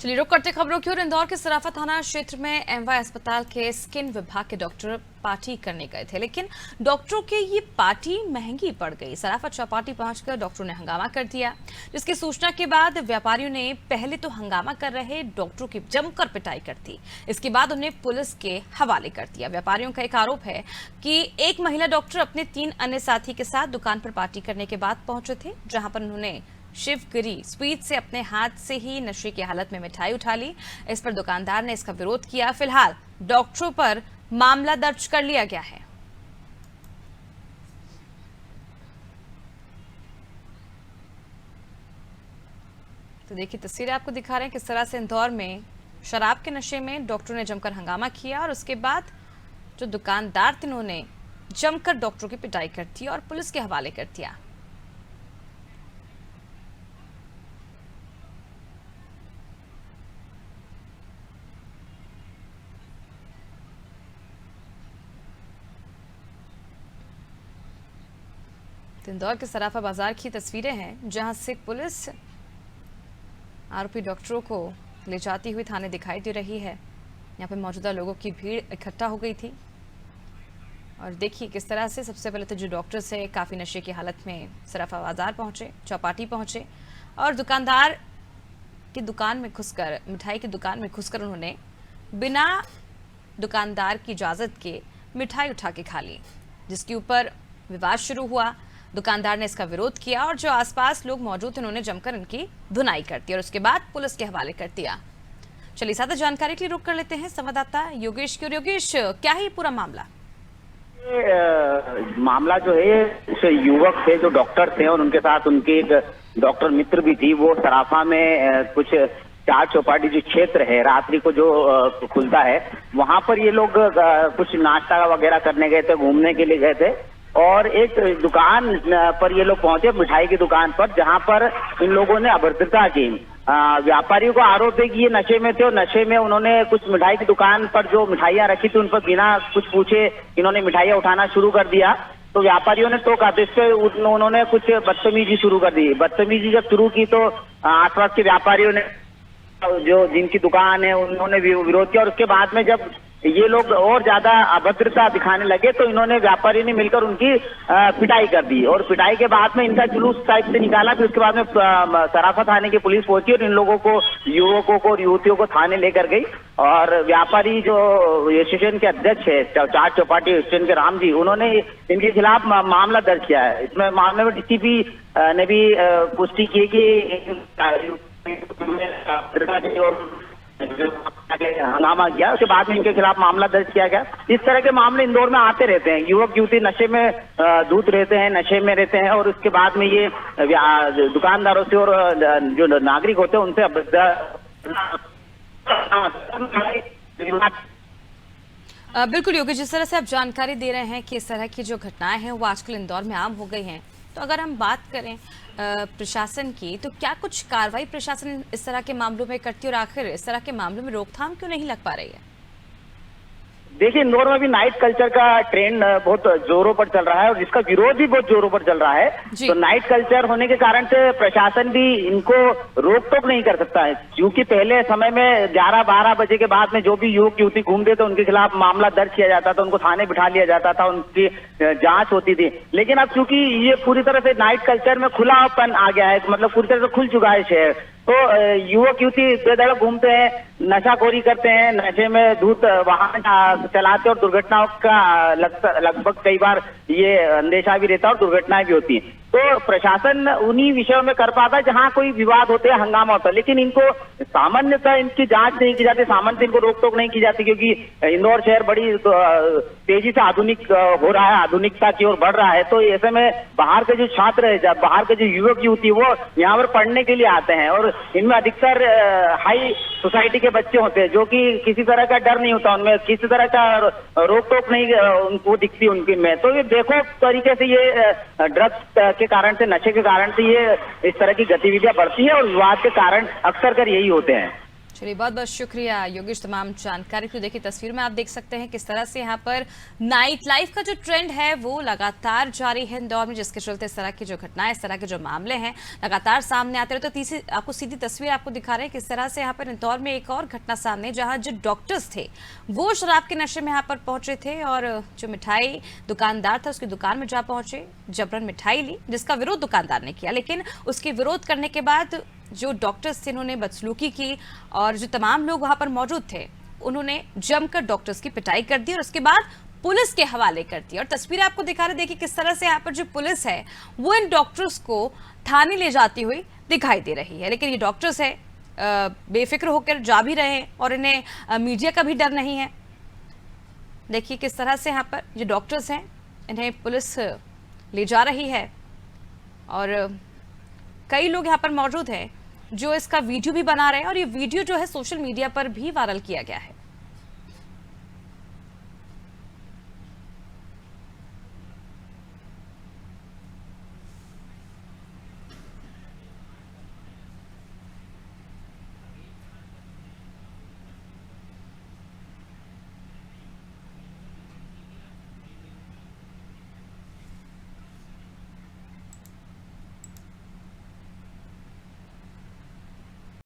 चलिए रुक करते खबरों की ओर। इंदौर के सराफा थाना क्षेत्र में एमवाय अस्पताल के स्किन विभाग के डॉक्टर पार्टी करने गए थे, लेकिन डॉक्टरों के ये पार्टी महंगी पड़ गई। सराफा चौपाटी पहुंचकर डॉक्टरों ने हंगामा कर दिया, जिसकी सूचना के बाद व्यापारियों ने पहले तो हंगामा कर रहे डॉक्टरों की जमकर पिटाई कर दी। इसके बाद उन्हें पुलिस के हवाले कर दिया। व्यापारियों का एक आरोप है कि एक महिला डॉक्टर अपने 3 अन्य साथी के साथ दुकान पर पार्टी करने के बाद पहुंचे थे, जहां पर उन्होंने शिवगिरी स्वीट से अपने हाथ से ही नशे की हालत में मिठाई उठा ली। इस पर दुकानदार ने इसका विरोध किया। फिलहाल डॉक्टरों पर मामला दर्ज कर लिया गया है। तो देखिए तस्वीरें आपको दिखा रहे हैं किस तरह से इंदौर में शराब के नशे में डॉक्टरों ने जमकर हंगामा किया और उसके बाद जो दुकानदार थे उन्होंने जमकर डॉक्टरों की पिटाई कर दी और पुलिस के हवाले कर दिया। इंदौर के सराफा बाजार की तस्वीरें हैं, जहां से पुलिस आरोपी डॉक्टरों को ले जाती हुई थाने दिखाई दे रही है। यहां पर मौजूदा लोगों की भीड़ इकट्ठा हो गई थी और देखिए किस तरह से सबसे पहले तो जो डॉक्टर्स है काफी नशे की हालत में सराफा बाजार पहुंचे, चौपाटी पहुंचे और दुकानदार की दुकान में घुसकर, मिठाई की दुकान में घुसकर उन्होंने बिना दुकानदार की इजाजत के मिठाई उठा के खा ली, जिसके ऊपर विवाद शुरू हुआ। दुकानदार ने इसका विरोध किया और जो आसपास लोग मौजूद थे उन्होंने जमकर इनकी धुनाई कर दी और उसके बाद पुलिस के हवाले कर दिया। चलिए ज्यादा जानकारी के लिए रुक कर लेते हैं संवाददाता योगेश की। योगेश, क्या है ये पूरा मामला? मामला जो है युवक थे जो डॉक्टर थे और उनके साथ उनके एक डॉक्टर मित्र भी थी। वो सराफा में कुछ चार चौपाटी जो क्षेत्र है रात्रि को जो खुलता है वहां पर ये लोग कुछ नाश्ता वगैरह करने गए थे, घूमने के लिए गए थे और एक दुकान पर ये लोग पहुंचे, मिठाई की दुकान पर, जहां पर इन लोगों ने अभद्रता की। व्यापारियों को आरोप है कि ये नशे में थे और नशे में उन्होंने कुछ मिठाई की दुकान पर जो मिठाइयां रखी थी उन पर बिना कुछ पूछे इन्होंने मिठाइयां उठाना शुरू कर दिया। तो व्यापारियों ने टोका तो इस पे उन्होंने कुछ बदतमीजी शुरू कर दी। बदतमीजी जब शुरू की तो आसपास के व्यापारियों ने जो जिनकी दुकान है उन्होंने विरोध किया और उसके बाद में जब ये लोग और ज्यादा अभद्रता दिखाने लगे तो इन्होंने व्यापारी ने मिलकर उनकी पिटाई कर दी और पिटाई के बाद में इनका जुलूस टाइप से निकाला। फिर उसके बाद में सराफा थाने की पुलिस पहुंची और इन लोगों को, युवकों को और युवतियों को थाने लेकर गई और व्यापारी जो स्टेशन के अध्यक्ष है चार चौपाटी स्टेशन के राम जी, उन्होंने इनके खिलाफ मामला दर्ज किया है। इसमें मामले में डीसीपी ने भी पुष्टि की कि हंगामा किया, उसके बाद में इनके खिलाफ मामला दर्ज किया गया। इस तरह के मामले इंदौर में आते रहते हैं। युवक युवती नशे में धूत रहते हैं, नशे में रहते हैं और उसके बाद में ये दुकानदारों से और जो नागरिक होते हैं उनसे बिल्कुल योगी, जिस तरह से आप जानकारी दे रहे हैं कि इस तरह की जो घटनाएं हैं वो आजकल इंदौर में आम हो गई हैं, तो अगर हम बात करें प्रशासन की, तो क्या कुछ कार्रवाई प्रशासन इस तरह के मामलों में करती है और आखिर इस तरह के मामलों में रोकथाम क्यों नहीं लग पा रही है? देखिए इंदौर में भी नाइट कल्चर का ट्रेंड बहुत जोरों पर चल रहा है और जिसका विरोध भी बहुत जोरों पर चल रहा है। तो नाइट कल्चर होने के कारण से प्रशासन भी इनको रोक टोक नहीं कर सकता है, क्योंकि पहले समय में 11-12 बजे के बाद में जो भी युवक युवती घूमते थे उनके खिलाफ मामला दर्ज किया जाता था, उनको थाने बिठा लिया जाता था, उनकी जांच होती थी। लेकिन अब चूंकि ये पूरी तरह से नाइट कल्चर में खुलापन आ गया है, मतलब पूरी तरह से खुल चुका है शहर, तो युवक युवती बेधड़क घूमते हैं, नशाखोरी करते हैं, नशे में धूत वाहन चलाते और दुर्घटनाओं का लगभग कई बार ये अंदेशा भी रहता है और दुर्घटनाएं भी होती हैं। तो प्रशासन उन्हीं विषयों में कर पाता है जहां कोई विवाद होते हैं, हंगामा होता है, लेकिन इनको सामान्यतः इनकी जांच नहीं की जाती, सामान्यतः इनको रोक टोक नहीं की जाती, क्योंकि इंदौर शहर बड़ी तेजी से आधुनिक हो रहा है, आधुनिकता की ओर बढ़ रहा है। तो ऐसे में बाहर के जो छात्र है, बाहर के जो युवक युवती वो यहाँ पर पढ़ने के लिए आते हैं और इनमें अधिकतर हाई सोसाइटी के बच्चे होते हैं जो कि किसी तरह का डर नहीं होता, उनमें किसी तरह का रोक टोक नहीं उनको दिखती उनकी में। तो ये देखो तरीके से ये ड्रग्स के कारण से, नशे के कारण से ये इस तरह की गतिविधियां बढ़ती है और विवाद के कारण अक्सर कर यही होते हैं। चलिए, बहुत बहुत शुक्रिया योगेश तमाम जानकारी को। देखिए तस्वीर में आप देख सकते हैं किस तरह से यहाँ पर नाइट लाइफ का जो ट्रेंड है वो लगातार जारी है इंदौर में, जिसके चलते इस तरह की जो घटनाएं, इस तरह के जो मामले हैं लगातार सामने आते रहे। तो तीसरी आपको सीधी तस्वीर आपको दिखा रहे हैं किस तरह से यहाँ पर इंदौर में एक और घटना सामने, जहाँ जो डॉक्टर्स थे वो शराब के नशे में यहाँ पर पहुंचे थे और जो मिठाई दुकानदार था उसकी दुकान में जा पहुंचे, जबरन मिठाई ली, जिसका विरोध दुकानदार ने किया। लेकिन उसके विरोध करने के बाद जो डॉक्टर्स थे उन्होंने बदसलूकी की और जो तमाम लोग वहां पर मौजूद थे उन्होंने जमकर डॉक्टर्स की पिटाई कर दी और उसके बाद पुलिस के हवाले कर दिया। और तस्वीर आपको दिखा रहे, देखिए किस तरह से यहाँ पर जो पुलिस है वो इन डॉक्टर्स को थाने ले जाती हुई दिखाई दे रही है। लेकिन ये डॉक्टर्स है बेफिक्र होकर जा भी रहे हैं और इन्हें मीडिया का भी डर नहीं है। देखिए किस तरह से यहाँ पर जो डॉक्टर्स हैं इन्हें पुलिस ले जा रही है और कई लोग यहाँ पर मौजूद हैं जो इसका वीडियो भी बना रहे हैं और ये वीडियो जो है सोशल मीडिया पर भी वायरल किया गया है।